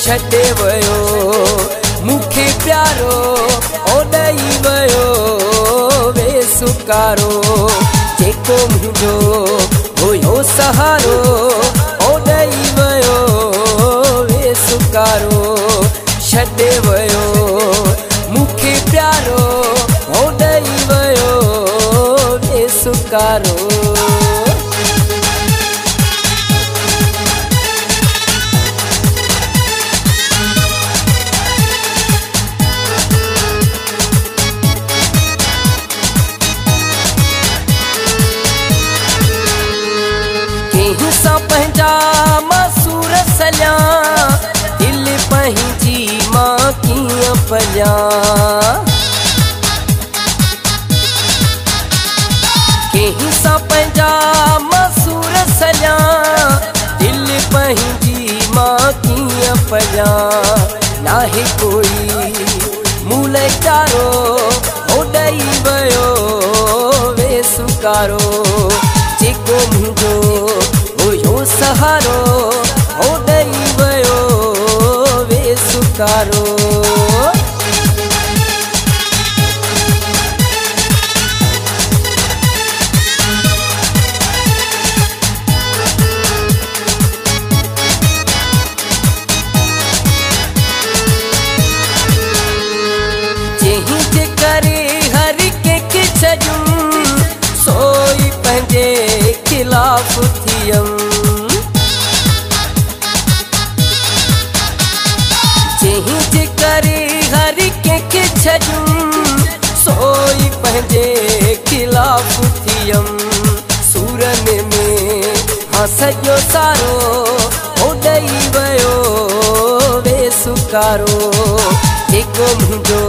छॾे वियो मूंखे प्यारो ओ ॾेई वियो बेसुकारो जेको मुंहिंजो हुयो सहारो ओ ॾेई वियो बेसुकारो छॾे वियो मूंखे प्यारो ओ ॾेई वियो बेसुकारो। सा पंहिंजा मसूर सलिया दिल पंहिंजी मां कीअं पलिया कंहिं सां पंहिंजा मसूर सलिया दिल पंहिंजी मां कीअं पलिया नाहे कोई मूल चारो हो ॾेई वियो बेसुकारो जेको मुंहिंजो हुयो सहारो हो ॾेई वियो बेसुकारो। जंहिं जे करे हर कंहिंखे छॾियूं सोई पंहिंजे खिलाफ थियम जंहिं जे करे हर कंहिंखे छॾियूं सोई पंहिंजे खिलाफ थियम सूरन में हाँ सॼो सारो हो ॾेई वियो बेसुकारो जेको मुंहिंजो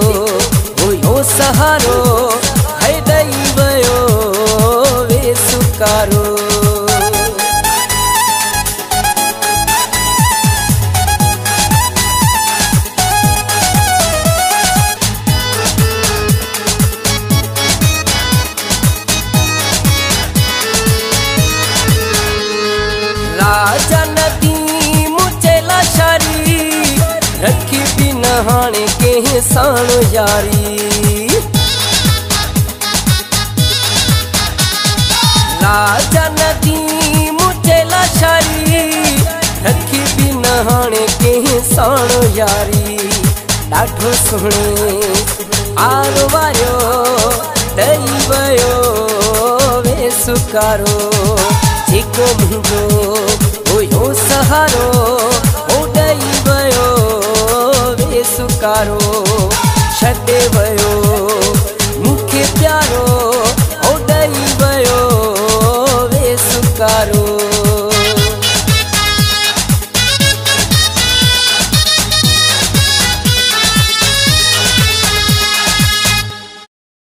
हुयो सहारो है ॾेई वियो बेसुकारो। राजा नदी मुझे लाशारी रखी बिन हाणे कंहिं साण यारी राजा नदी मुझे लाशारी रखी बिन हाणे कंहिं साण यारी ॾाढो सुहिणे आरो वारियो ॾेई वियो बेसुकारो जेको मुंहिंजो हुयो सहारो हो ॾेई वियो बेसुकारो छॾे वियो मूंखे प्यारो